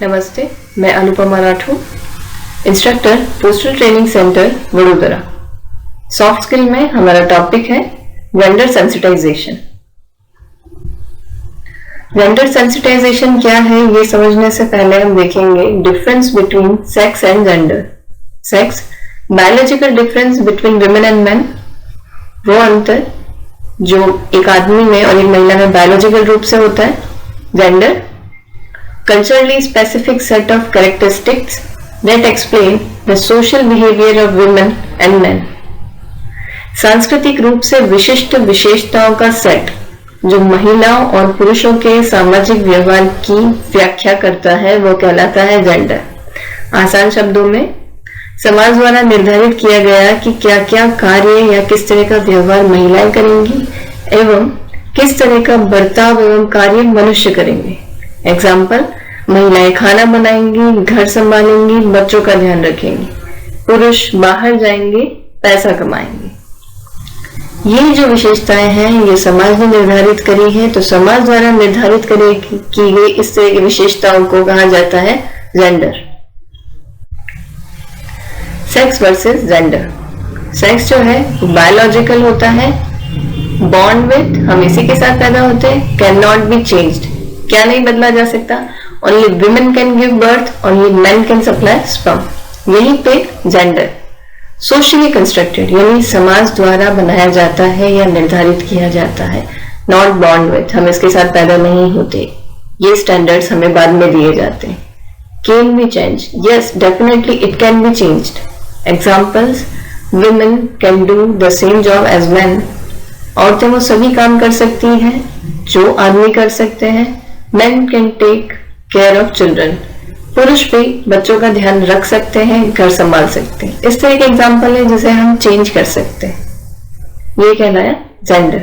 नमस्ते, मैं Anupama Rathore, instructor postal training centre Vadodara. Soft skill में हमारा टॉपिक है जेंडर सेंसिटाइजेशन। जेंडर सेंसिटाइजेशन क्या है ये समझने से पहले हम देखेंगे difference between sex and gender. Sex, biological difference between women and man, वो अंतर जो एक आदमी में और एक महिला में बायोलॉजिकल रूप से होता है। Gender, culturally specific set of characteristics that explain the social behavior of women and men. सांस्कृतिक रूप से विशिष्ट विशेषताओं का सेट जो महिलाओं और पुरुषों के सामाजिक व्यवहार की व्याख्या करता है वो कहलाता है जेंडर। आसान शब्दों में समाज द्वारा निर्धारित किया गया कि क्या क्या कार्य या किस तरह का व्यवहार महिलाएं करेंगी एवं किस तरह का बर्ताव एवं कार्य मनुष्य करेंगे। एग्जाम्पल, महिलाएं खाना बनाएंगी, घर संभालेंगी, बच्चों का ध्यान रखेंगी। पुरुष बाहर जाएंगे, पैसा कमाएंगे। ये जो विशेषताएं हैं ये समाज ने निर्धारित करी है, तो समाज द्वारा निर्धारित की गई इस तरह की विशेषताओं को कहा जाता है gender. Sex versus gender. Sex जो है बायोलॉजिकल होता है, बॉर्न विथ, हम इसी के साथ पैदा होते हैं, कैन नॉट बी चेंज्ड, क्या नहीं बदला जा सकता। Only women can give birth, only main can supply sperm. यहीं पे जेंडर सोशली कंस्ट्रक्टेड यानी समाज द्वारा बनाया जाता है या निर्धारित किया जाता है। नॉट बॉर्न विथ, हम इसके साथ पैदा नहीं होते, ये स्टैंडर्ड्स हमें बाद में दिए जाते हैं। Can be change, yes definitely it can be changed. Examples, women can do the same job as man, औरतें वो सभी काम कर सकती हैं जो आदमी कर सकते हैं। Men can take care of children, पुरुष भी बच्चों का ध्यान रख सकते हैं, घर संभाल सकते हैं। इस तरह के एग्जाम्पल है जिसे हम चेंज कर सकते हैं, ये कहलाया gender.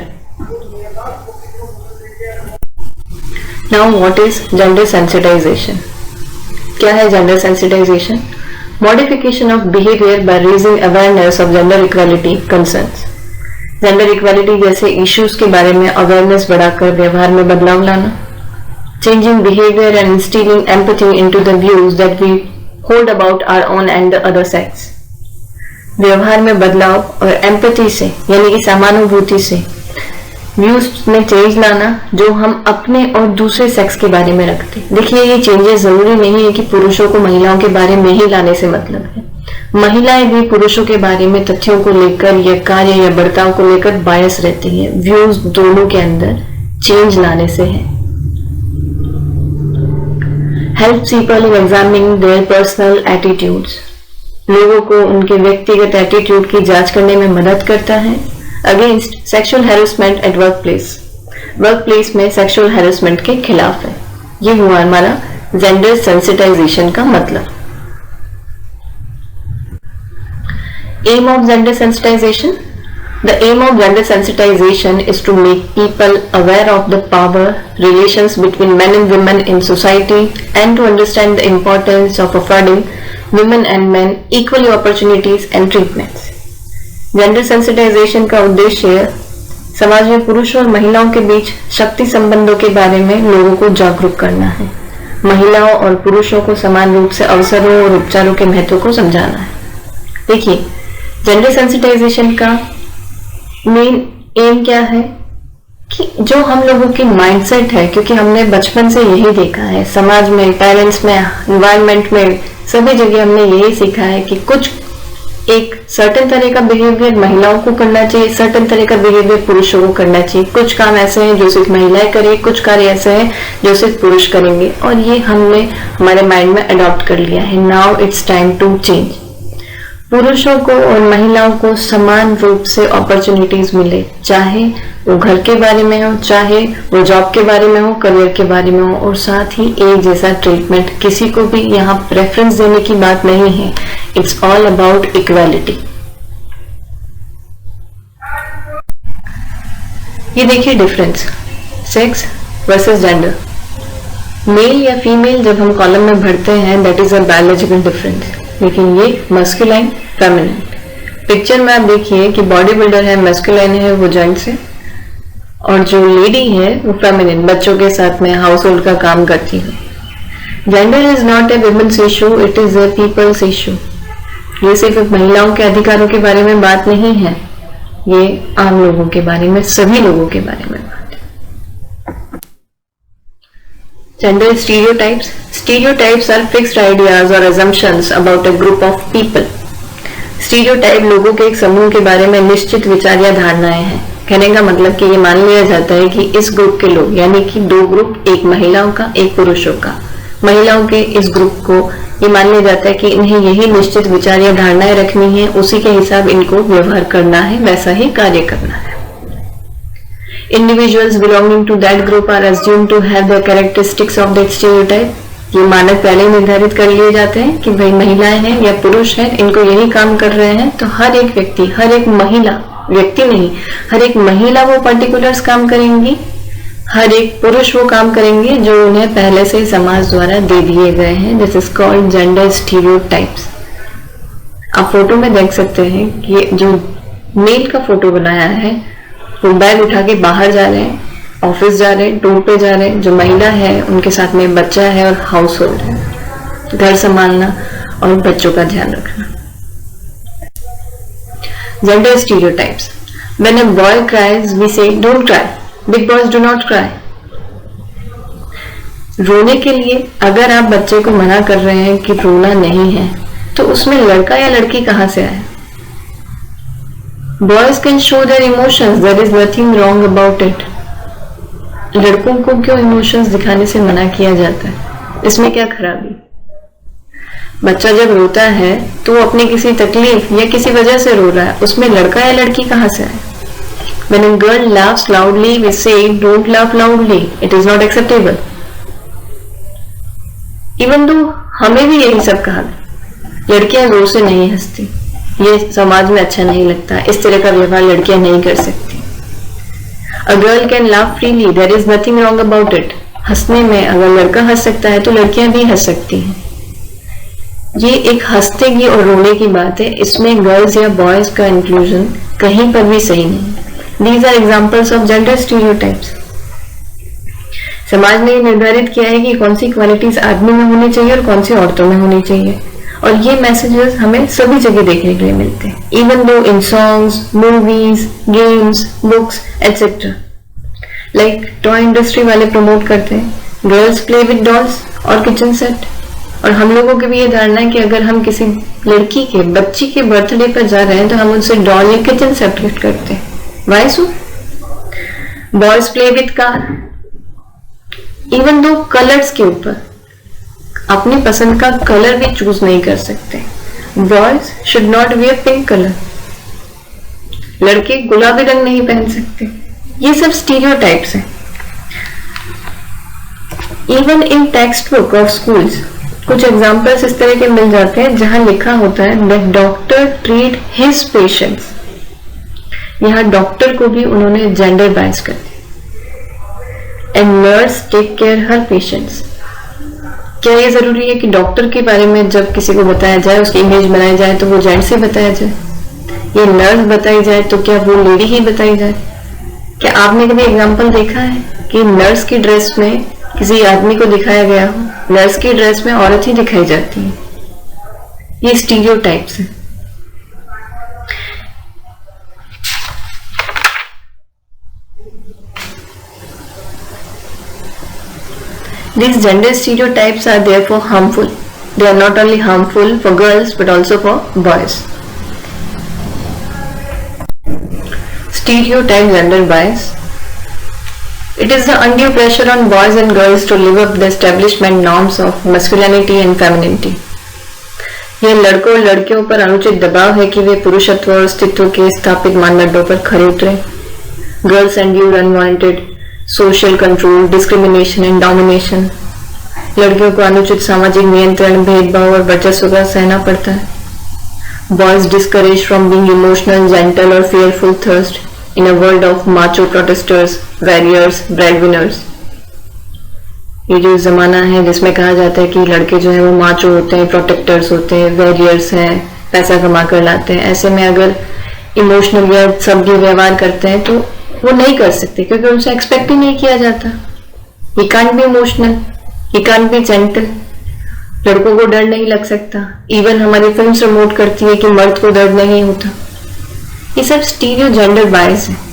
Now what is gender sensitisation? क्या है gender sensitisation? Modification of behaviour by raising awareness of gender equality concerns. Gender equality जैसे इश्यूज के बारे में अवेयरनेस बढ़ाकर व्यवहार में बदलाव लाना। Changing behavior and instilling empathy into the views that we hold about our own and the other sex. व्यवहार में बदलाव और एम्पैथी से यानी कि समानुभूति से व्यूज में चेंज लाना जो हम अपने और दूसरे सेक्स के बारे में रखते हैं। देखिए, ये चेंजेस जरूरी नहीं है कि पुरुषों को महिलाओं के बारे में ही लाने से मतलब है। महिलाएं भी पुरुषों के बारे में तथ्यों को लेकर या कार्य या बर्ताव को लेकर बायस रहती है। व्यूज दोनों के अंदर चेंज लाने से है। Helps people in examining their personal attitudes. लोगों को उनके व्यक्तिगत एटीट्यूड की जांच करने में मदद करता है। Against sexual harassment at workplace. Workplace में सेक्सुअल हैरेसमेंट के खिलाफ है। ये हुआ हमारा जेंडर सेंसिटाइजेशन का मतलब। Aim of gender sensitization. The aim of gender sensitization is to make people aware of the power relations between men and women in society and to understand the importance of affording women and men equal opportunities and treatments. Gender sensitization का उद्देश्य समाज में पुरुषों और महिलाओं के बीच शक्ति संबंधों के बारे में लोगों को जागरूक करना है। महिलाओं और पुरुषों को समान रूप से अवसरों और उपचारों के महत्व को समझाना है। देखिए, जेंडर सेंसिटाइजेशन का मेन एम क्या है कि जो हम लोगों की माइंडसेट है, क्योंकि हमने बचपन से यही देखा है, समाज में, पेरेंट्स में, एनवायरनमेंट में, सभी जगह हमने यही सीखा है कि कुछ एक सर्टेन तरह का बिहेवियर महिलाओं को करना चाहिए, सर्टेन तरह का बिहेवियर पुरुषों को करना चाहिए। कुछ काम ऐसे हैं जो सिर्फ महिलाएं करें, कुछ कार्य ऐसे हैं जो सिर्फ पुरुष करेंगे, और ये हमने हमारे माइंड में अडॉप्ट कर लिया है। Now it's time to change. पुरुषों को और महिलाओं को समान रूप से अपॉर्चुनिटीज मिले, चाहे वो घर के बारे में हो, चाहे वो जॉब के बारे में हो, करियर के बारे में हो, और साथ ही एक जैसा ट्रीटमेंट। किसी को भी यहाँ प्रेफरेंस देने की बात नहीं है। It's all about equality. ये देखिए difference, sex versus gender. Male या फीमेल जब हम कॉलम में भरते हैं that is a biological difference, लेकिन ये मस्कुलाइन फेमिनिन। पिक्चर में आप देखिए कि बॉडी बिल्डर है, मस्कुलाइन है, वो जेंट्स है, और जो लेडी है वो फेमिनिन, बच्चों के साथ में हाउस होल्ड का काम करती है। Gender is not a women's issue, it is a people's issue. ये सिर्फ महिलाओं के अधिकारों के बारे में बात नहीं है, ये आम लोगों के बारे में, सभी लोगों के बारे में बात है। Gender stereotypes. Stereotypes are fixed ideas और assumptions about a group of people. Stereotype लोगों के एक समूह के बारे में निश्चित विचार या धारणाएं हैं। कहने का मतलब कि ये मान लिया जाता है कि इस ग्रुप के लोग, यानी कि दो ग्रुप, एक महिलाओं का एक पुरुषों का, महिलाओं के इस ग्रुप को ये मान लिया जाता है कि इन्हें यही निश्चित विचार या धारणाएं रखनी है, उसी के हिसाब इनको व्यवहार करना है, वैसा ही कार्य करना है। Individuals belonging to that group are assumed to have the characteristics of that stereotype. ये मानक पहले ही निर्धारित कर लिए जाते हैं कि भाई महिलाएं हैं या पुरुष हैं, इनको यही काम कर रहे हैं, तो हर एक व्यक्ति, हर एक महिला, व्यक्ति नहीं, हर एक महिला वो पर्टिकुलर्स काम करेंगी, हर एक पुरुष वो काम करेंगे जो उन्हें पहले से समाज द्वारा दे दिए गए हैं। This is called gender stereotypes. आप फोटो में देख सकते हैं कि जो मेल का फोटो बनाया है वो बैग उठा के बाहर जा रहे हैं, ऑफिस जा रहे हैं, टूर पे जा रहे हैं। जो महिला है उनके साथ में बच्चा है और हाउस होल्ड है, घर संभालना और बच्चों का ध्यान रखना। Gender stereotypes. When a boy cries, we say, "Don't cry." Big boys do not cry. रोने के लिए अगर आप बच्चे को मना कर रहे हैं कि रोना नहीं है, तो उसमें लड़का या लड़की कहां से आए? Boys can show their emotions. There is nothing wrong about it. लड़कों को क्यों इमोशंस दिखाने से मना किया जाता है? इसमें क्या खराबी? बच्चा जब रोता है तो वो अपनी किसी तकलीफ या किसी वजह से रो रहा है, उसमें लड़का या लड़की कहां से आए? When a girl laughs loudly, we say, "Don't laugh loudly. It is not acceptable." Even though हमें भी यही सब कहा, लड़कियां जोर से नहीं हंसती, ये समाज में अच्छा नहीं लगता, इस तरह का व्यवहार लड़कियां नहीं कर सकती। A girl can laugh freely. There is nothing wrong about it. हंसने में अगर लड़का हंस सकता है तो लड़कियां भी हंस सकती हैं। ये एक हंसते की और रोने की बात है, इसमें गर्ल्स या बॉयज का इंक्लूजन कहीं पर भी सही नहीं। These are examples of gender stereotypes. समाज ने निर्धारित किया है कि कौन सी क्वालिटीज आदमी में होनी चाहिए और कौन सी औरतों में होनी चाहिए, और ये मैसेजेस हमें सभी जगह देखने के लिए मिलते हैं, even though in songs, movies, games, books etcetera. Like toy industry वाले प्रमोट करते हैं गर्ल्स प्ले विद डॉल्स और किचन सेट, और हम लोगों की भी ये धारणा है कि अगर हम किसी लड़की के, बच्ची के बर्थडे पर जा रहे हैं तो हम उनसे डॉल या किचन सेट गिफ्ट करते हैं। Why so? Boys play with car. Even though colours के ऊपर अपनी पसंद का कलर भी चूज नहीं कर सकते। Boys should not wear pink color. लड़के गुलाबी रंग नहीं पहन सकते। ये सब स्टीरियोटाइप्स हैं। Even in textbook of schools कुछ एग्जाम्पल्स इस तरह के मिल जाते हैं जहां लिखा होता है that doctor treat his patients. यहाँ डॉक्टर को भी उन्होंने जेंडर बायस कर दिया। And nurse take care her patients. क्या ये जरूरी है कि डॉक्टर के बारे में जब किसी को बताया जाए, उसकी इमेज बनाई जाए, तो वो जेंट से बताया जाए? ये नर्स बताई जाए तो क्या वो लेडी ही बताई जाए? क्या आपने कभी एग्जाम्पल देखा है कि नर्स की ड्रेस में किसी आदमी को दिखाया गया हो? नर्स की ड्रेस में औरत ही दिखाई जाती है। ये स्टीरियोटाइप्स है। These gender stereotypes are therefore harmful. They are not only harmful for girls but also for boys. Stereotype gender bias. It is the undue pressure on boys and girls to live up the establishment norms of masculinity and femininity. यह लड़कों और लड़कियों पर अनुचित दबाव है कि वे पुरुषत्व और अस्तित्व के स्थापित मानदंडों पर खरे उतरे। Girls endure unwanted social control, discrimination and domination. लड़कियों को अनुचित सामाजिक नियंत्रण, भेदभाव और वर्चस्व का सहना पड़ता है। Boys discourage from being emotional, gentle और fearful thrust in a world of macho protesters, warriors, breadwinners. ये जो जमाना है जिसमें कहा जाता है कि लड़के जो है वो माचो होते हैं, प्रोटेक्टर्स होते हैं, वैरियर्स हैं, पैसा कमा कर लाते हैं, ऐसे में अगर इमोशनल या सभ्य व्यवहार करते हैं तो वो नहीं कर सकते क्योंकि उनसे एक्सपेक्ट ही नहीं किया जाता। He can't be emotional, he can't be gentle, लड़कों को डर नहीं लग सकता। इवन हमारी फिल्म प्रमोट करती है कि मर्द को दर्द नहीं होता। ये सब स्टीरियो जेंडर बायस है।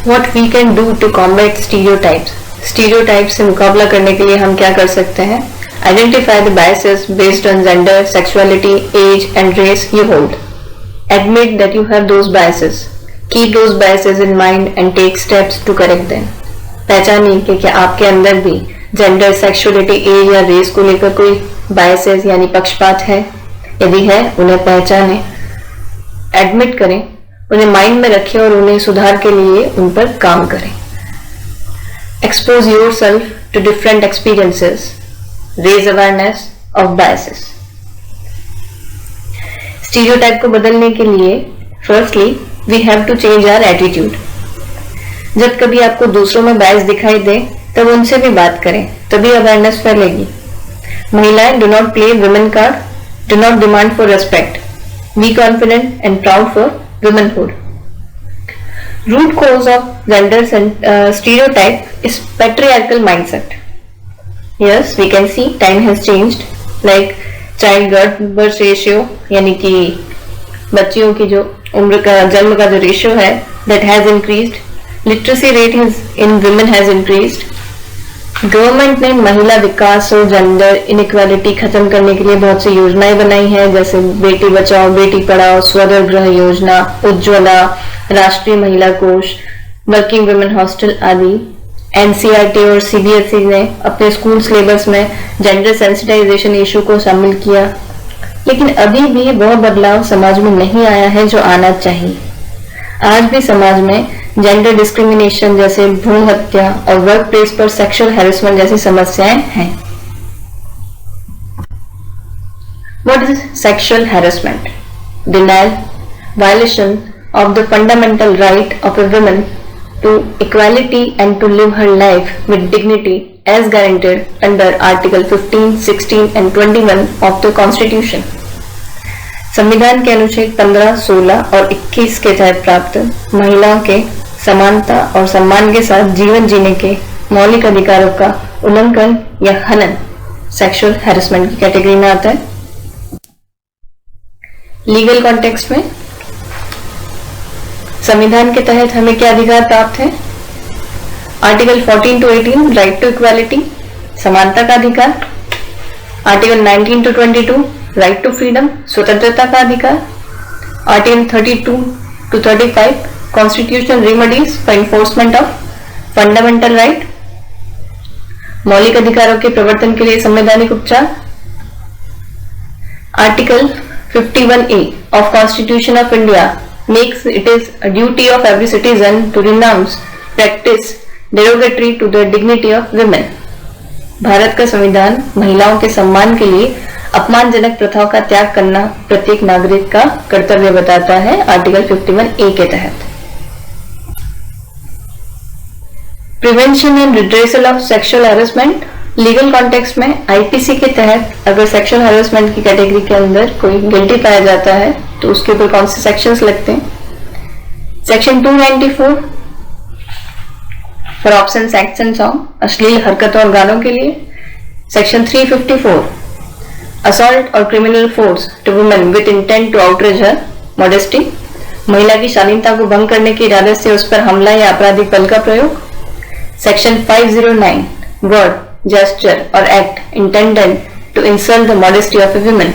What we can do to combat stereotypes? Stereotypes से मुकाबला करने के लिए हम क्या कर सकते हैं? Identify the biases based on gender, sexuality, age and race you hold. Admit that you have those biases. Keep those biases in mind and take steps to correct them. पहचानिए कि क्या आपके अंदर भी जेंडर, सेक्सुअलिटी, एज या race को लेकर कोई biases यानी पक्षपात है। यदि है, उन्हें पहचानें, एडमिट करें, उन्हें माइंड में रखें और उन्हें सुधार के लिए उन पर काम करें। Expose yourself to different experiences, raise awareness of biases. Stereotype को बदलने के लिए firstly we have to change our attitude. जब कभी आपको दूसरों में बायस दिखाई दे तब उनसे भी बात करें, तभी अवेयरनेस फैलेगी। महिलाएं, do not play women card, do not demand for respect, be confident and proud for womanhood. Root cause of gender stereotype is patriarchal mindset. Yes, we can see time has changed. Like child birth ratio, यानी कि बच्चियों की जो उम्र का जन्म का जो रेशियो है, that has increased. Literacy rate in women has increased. Government ने महिला विकास और जेंडर इनइक्वालिटी खत्म करने के लिए बहुत सी योजनाएं बनाई हैं, जैसे बेटी बचाओ बेटी पढ़ाओ, स्वदर गृह योजना, उज्ज्वला, राष्ट्रीय महिला कोष, वर्किंग वुमेन हॉस्टल आदि। एनसीईआरटी और सीबीएसई ने अपने स्कूल सिलेबस में जेंडर सेंसिटाइजेशन इशू को शामिल किया, लेकिन अभी भी वह बदलाव समाज में नहीं आया है जो आना चाहिए। आज भी समाज में जेंडर डिस्क्रिमिनेशन जैसे भ्रूण हत्या और वर्क प्लेस पर सेक्सुअल हैरेसमेंट जैसी समस्याएं हैं। What is sexual harassment? Denial, violation of the fundamental right of a woman to equality and to live her life with dignity as guaranteed under Article 15, 16 and 21 of the Constitution. संविधान के अनुच्छेद 15, 16 और 21 के तहत प्राप्त महिलाओं के समानता और सम्मान के साथ जीवन जीने के मौलिक अधिकारों का उल्लंघन या हनन सेक्सुअल हैरेसमेंट की कैटेगरी में आता है। लीगल कॉन्टेक्स्ट में संविधान के तहत हमें क्या अधिकार प्राप्त है? Article 14 to 18 right to equality, समानता का अधिकार। Article 19 to 22 right to freedom, स्वतंत्रता का अधिकार। Article 32 to 35 constitutional remedies for enforcement of fundamental right, मौलिक अधिकारों के प्रवर्तन के लिए संवैधानिक उपचार। Article 51A of Constitution of India makes it is a duty of every citizen to renounce practice derogatory to the dignity of women. Bharat का संविधान महिलाओं के सम्मान के लिए अपमानजनक प्रथाओं का त्याग करना प्रत्येक नागरिक का कर्तव्य बताता है, आर्टिकल 51A के तहत। Prevention and redressal of sexual harassment, legal context में आईपीसी के तहत अगर सेक्सुअल हैरेसमेंट की कैटेगरी के अंदर कोई गिल्टी पाया जाता है तो उसके ऊपर कौन से सेक्शंस लगते हैं? Section 294 for obscene acts and song, अश्लील हरकतों और गानों के लिए। सेक्शन 354 असॉल्ट और criminal force to women with intent to outrage her modesty, महिला की शालीनता को भंग करने के इरादे से उस पर हमला या आपराधिक बल का प्रयोग। सेक्शन 509 वर्ड, जेस्चर और act intended to insult the modesty of a woman,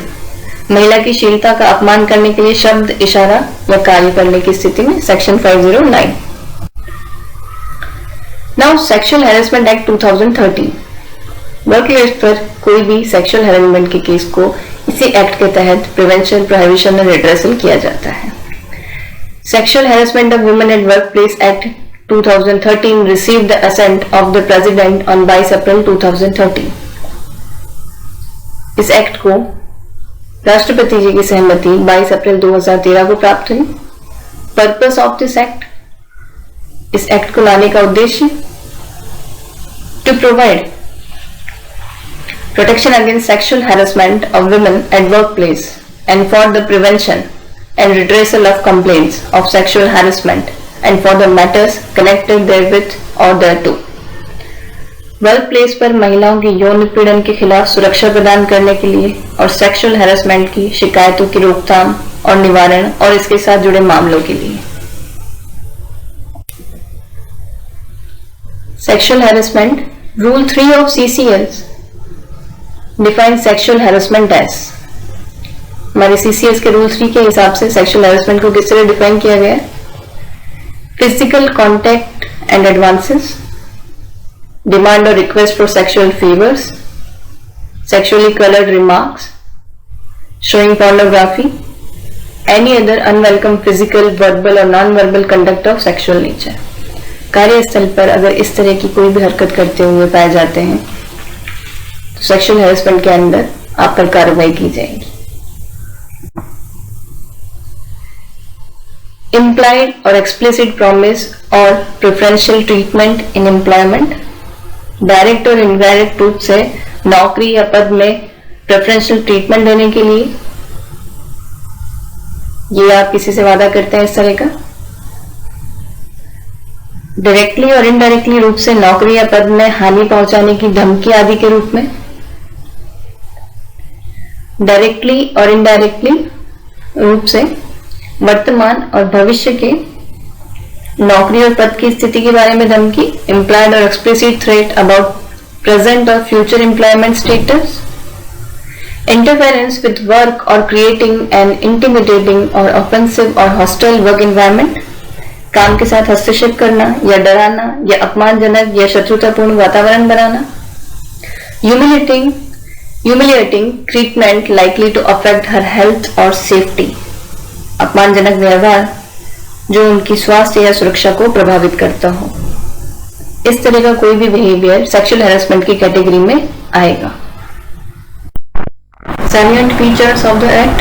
महिला की शीलता का अपमान करने के लिए शब्द, इशारा या कार्य करने की स्थिति में। Section 509। Now sexual harassment act 2013, work place पर कोई भी सेक्सुअल हैरेसमेंट के केस को इसी एक्ट के तहत प्रिवेंशन, प्रोहिबिशन और रिड्रेसल किया जाता है। Sexual harassment of women at work place act 2013 received the assent of the President on 22 अप्रैल 2013। इस एक्ट को राष्ट्रपति जी की सहमति 22 अप्रैल 2013 को प्राप्त हुई। पर्पस ऑफ दिस एक्ट, इस एक्ट को लाने का उद्देश्य to provide protection against sexual harassment of women at workplace and for the prevention and redressal of complaints of sexual harassment and for the matters connected therewith or thereto. Work place पर महिलाओं की यौन उत्पीड़न के खिलाफ सुरक्षा प्रदान करने के लिए और सेक्सुअल हैरेसमेंट की शिकायतों की रोकथाम और निवारण और इसके साथ जुड़े मामलों के लिए। Sexual harassment, rule 3 of CCS define sexual harassment as. हमारे CCS के रूल 3 के हिसाब से सेक्सुअल हैरेसमेंट को किस तरह डिफाइन किया गया है? Physical contact and advances, demand or request for sexual favors, sexually colored remarks, showing pornography, any other unwelcome physical, verbal or non-verbal conduct of sexual nature. कार्यस्थल पर अगर इस तरह की कोई भी हरकत करते हुए पाए जाते हैं तो सेक्सुअल हैरेसमेंट के अंदर आप पर कार्रवाई की जाएगी। Implied or explicit promise or preferential treatment in employment, direct और इनडायरेक्ट रूप से नौकरी या पद में प्रेफरेंशियल ट्रीटमेंट देने के लिए ये आप किसी से वादा करते हैं इस तरह का। डायरेक्टली और इनडायरेक्टली रूप से नौकरी या पद में हानि पहुंचाने की धमकी आदि के रूप में। डायरेक्टली और इनडायरेक्टली रूप से वर्तमान और भविष्य के नौकरी और पद की स्थिति के बारे में धमकी, implied और explicit threat about present or future employment status, interference with work or creating an intimidating or offensive or hostile work environment, काम के साथ हस्तक्षेप करना या डराना या अपमानजनक या शत्रुतापूर्ण वातावरण बनाना, humiliating treatment likely to affect her health or safety, अपमानजनक व्यवहार जो उनकी स्वास्थ्य या सुरक्षा को प्रभावित करता हो। इस तरह का कोई भी बिहेवियर सेक्सुअल हैरेसमेंट की कैटेगरी में आएगा। Salient features of the Act.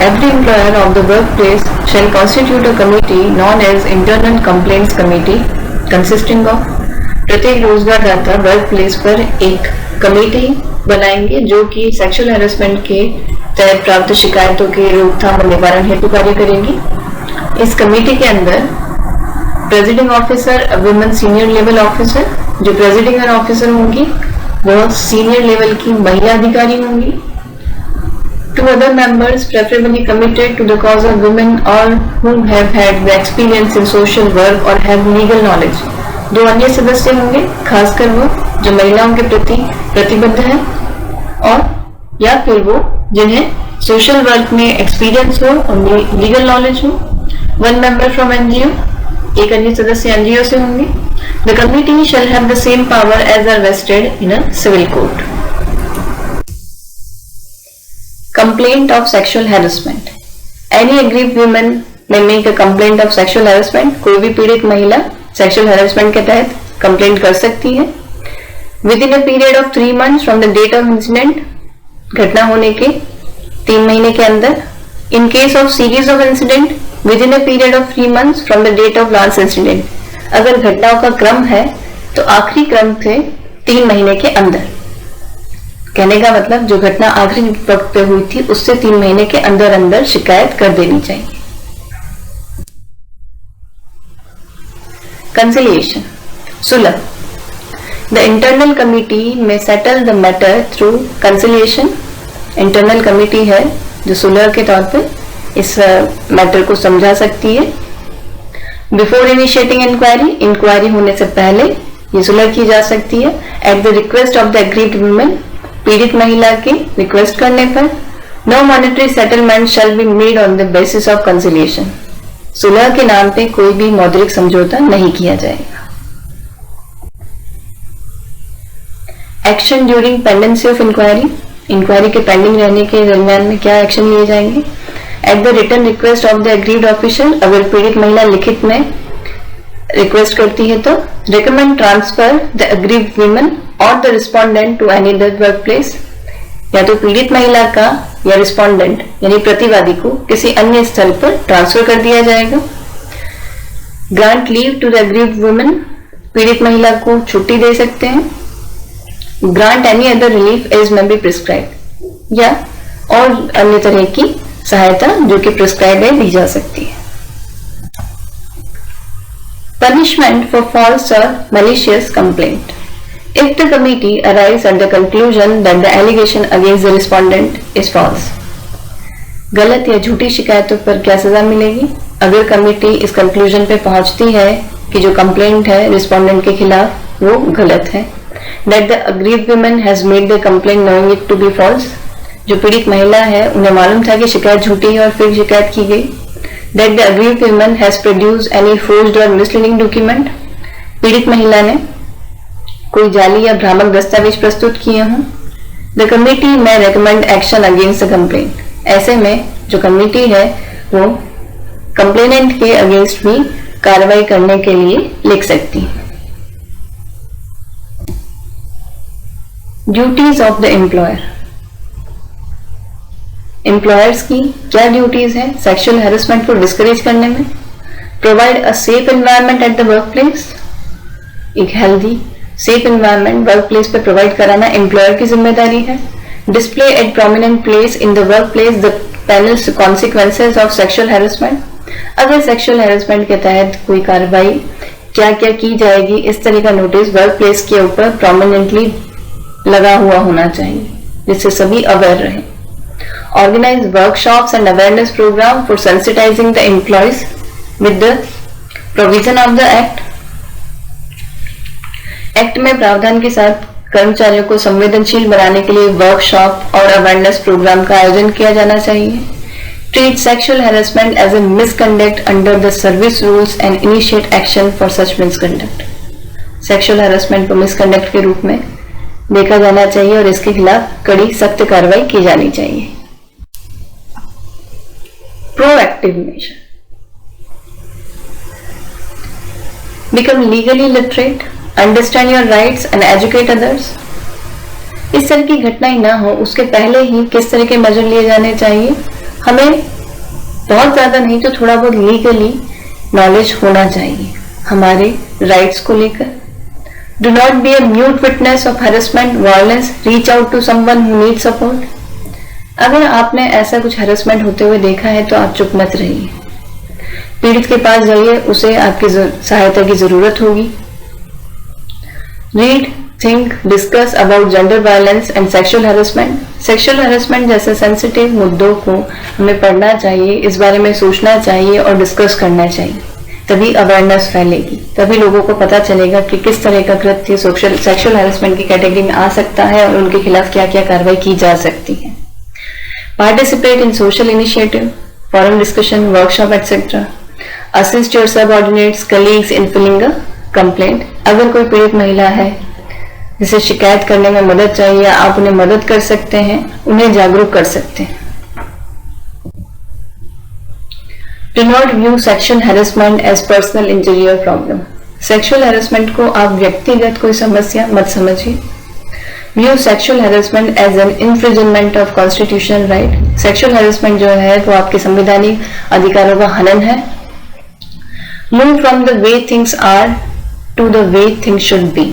Every employer of the workplace shall constitute a committee known as Internal Complaints Committee, consisting of प्रत्येक रोजगारदाता वर्क प्लेस पर एक कमेटी बनाएंगे जो कि सेक्सुअल हैरेसमेंट के तहत प्राप्त शिकायतों के रोकथाम और निवारण हेतु कार्य करेंगी। इस कमेटी के अंदर presiding officer, women senior level officer, जो प्रेसिडिंग ऑफिसर होंगी वो सीनियर लेवल की महिला अधिकारी होंगी। 2 other members preferably committed to the cause of women or who have had the experience in social work or have legal knowledge। 2 अन्य सदस्य होंगे, खासकर वो जो महिलाओं के प्रति प्रतिबद्ध हैं और या फिर वो जिन्हें सोशल वर्क में एक्सपीरियंस हो और लीगल नॉलेज हो। 1 member from NGO, एक अन्य सदस्य NGO से होंगे। The committee shall have the same power as are vested in a civil court. Complaint of sexual harassment. Any aggrieved woman may make a complaint of sexual harassment. कोई भी पीड़ित महिला sexual harassment के तहत complaint कर सकती है। Within a period of 3 months from the date of incident, घटना होने के 3 महीने के अंदर। In case of series of incident, within a period of 3 months from the date of last incident. अगर घटनाओं का क्रम है तो आखिरी क्रम से 3 महीने के अंदर। कहने का मतलब जो घटना आखिरी वक्त पे हुई थी उससे 3 महीने के अंदर अंदर शिकायत कर देनी चाहिए। कंसिलिएशन, सुलह। द इंटरनल कमिटी में settle the matter through conciliation. Internal committee है जो सुलह के तौर पे इस मैटर को समझा सकती है। बिफोर इनिशिएटिंग इंक्वायरी होने से पहले ये सुलह की जा सकती है। At the request of the aggrieved women, पीड़ित महिला के रिक्वेस्ट करने पर। No monetary settlement shall be made on the basis of conciliation. सुलह के नाम पे कोई भी मौद्रिक समझौता नहीं किया जाएगा। Action during pendency of inquiry के पेंडिंग रहने के दरमियान में क्या एक्शन लिए जाएंगे? At the return request of the aggrieved official, अगर पीड़ित महिला लिखित में रिक्वेस्ट करती है तो recommend transfer the aggrieved women और the respondent to any other work place, या तो पीड़ित महिला का या रिस्पोंडेंट यानी प्रतिवादी को किसी अन्य स्थल पर ट्रांसफर कर दिया जाएगा। Grant leave to the aggrieved women, पीड़ित महिला को छुट्टी दे सकते हैं। Grant any other relief as may be prescribe, या और अन्य तरह की सहायता जो कि प्रिस्क्राइब है दी जा सकती है। Punishment for false or malicious complaint. If the committee arrives at the conclusion that the allegation against the respondent is false. गलत या झूठी शिकायतों पर क्या सजा मिलेगी? अगर कमेटी इस कंक्लूजन पे पहुंचती है कि जो कंप्लेंट है रिस्पोंडेंट के खिलाफ वो गलत है, that the aggrieved woman has made the complaint knowing it to be false, जो पीड़ित महिला है उन्हें मालूम था कि शिकायत झूठी है और फिर शिकायत की गई, that the aggrieved woman has produced any forged or misleading document, पीड़ित महिला ने कोई जाली या भ्रामक दस्तावेज प्रस्तुत किए हों, the committee may recommend action against the complaint, ऐसे में जो कमेटी है वो कंप्लेनेंट के अगेंस्ट भी कार्रवाई करने के लिए लिख सकती है। Duties of the employer, employers की क्या ड्यूटीज है सेक्सुअल हैरेसमेंट को डिस्करेज करने में? Provide a safe environment at the work place, एक healthy safe environment work place पे प्रोवाइड कराना एम्प्लॉयर की जिम्मेदारी है। Display at prominent place in the work place the penals consequences of sexual harassment, अगर सेक्सुअल हैरेसमेंट के तहत कोई कार्रवाई क्या क्या की जाएगी इस तरह का नोटिस वर्क प्लेस के ऊपर प्रोमिनेंटली लगा हुआ होना चाहिए जिससे सभी अवेयर रहे। Organize workshops and awareness program for sensitizing the employees with the provision of the act. Act में प्रावधान के साथ कर्मचारियों को संवेदनशील बनाने के लिए वर्कशॉप और अवेयरनेस प्रोग्राम का आयोजन किया जाना चाहिए। Treat sexual harassment as a misconduct under the service rules and initiate action for such misconduct. Sexual harassment को मिसकंडक्ट के रूप में देखा जाना चाहिए और इसके खिलाफ कड़ी सख्त कार्रवाई की जानी चाहिए। Proactive measure. Become legally literate, understand your rights and educate others. इस तरह की घटनाएं ना हो उसके पहले ही किस तरह के मेजर लिए जाने चाहिए? हमें बहुत ज्यादा नहीं तो थोड़ा बहुत लीगली नॉलेज होना चाहिए हमारे राइट्स को लेकर। Do not be a mute witness of harassment, violence. Reach out to someone who needs support. अगर आपने ऐसा कुछ हैरेसमेंट होते हुए देखा है तो आप चुप मत रहिए, पीड़ित के पास जाइए, उसे आपकी सहायता की जरूरत होगी। Read, think, discuss about gender violence and sexual harassment. Sexual harassment जैसे सेंसिटिव मुद्दों को हमें पढ़ना चाहिए, इस बारे में सोचना चाहिए और डिस्कस करना चाहिए, तभी अवेयरनेस फैलेगी, तभी लोगों को पता चलेगा कि किस तरह का कृत्य सेक्सुअल हैरेसमेंट की कैटेगरी में आ सकता है और उनके खिलाफ क्या क्या कार्रवाई की जा सकती है। Participate in social initiative, forum discussion, workshop, etc. Assist your subordinates, colleagues in filling a complaint. अगर कोई पीड़ित महिला है जिसे शिकायत करने में मदद चाहिए, आप उन्हें मदद कर सकते हैं, उन्हें जागरूक कर सकते हैं। Do not view sexual harassment as personal injury or problem. Sexual harassment को आप व्यक्तिगत कोई समस्या मत समझिए। View sexual harassment as an infringement of constitutional right. Sexual harassment जो है वो आपके संवैधानिक अधिकारों का हनन है। Move from the way things are to the way things should be.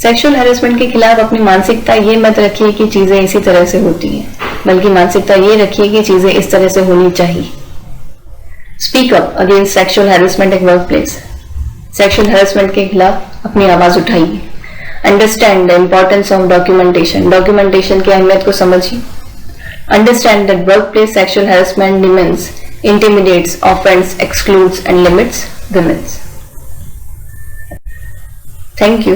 Sexual harassment के खिलाफ अपनी मानसिकता ये मत रखिए कि चीजें इसी तरह से होती हैं, बल्कि मानसिकता ये रखिए कि चीजें इस तरह से होनी चाहिए। Speak up against sexual harassment at workplace. Sexual harassment के खिलाफ अपनी आवाज उठाइए। Understand the importance of documentation. Documentation की अहमियत को समझिए। Understand that workplace sexual harassment demeans, intimidates, offends, excludes and limits women. Thank you.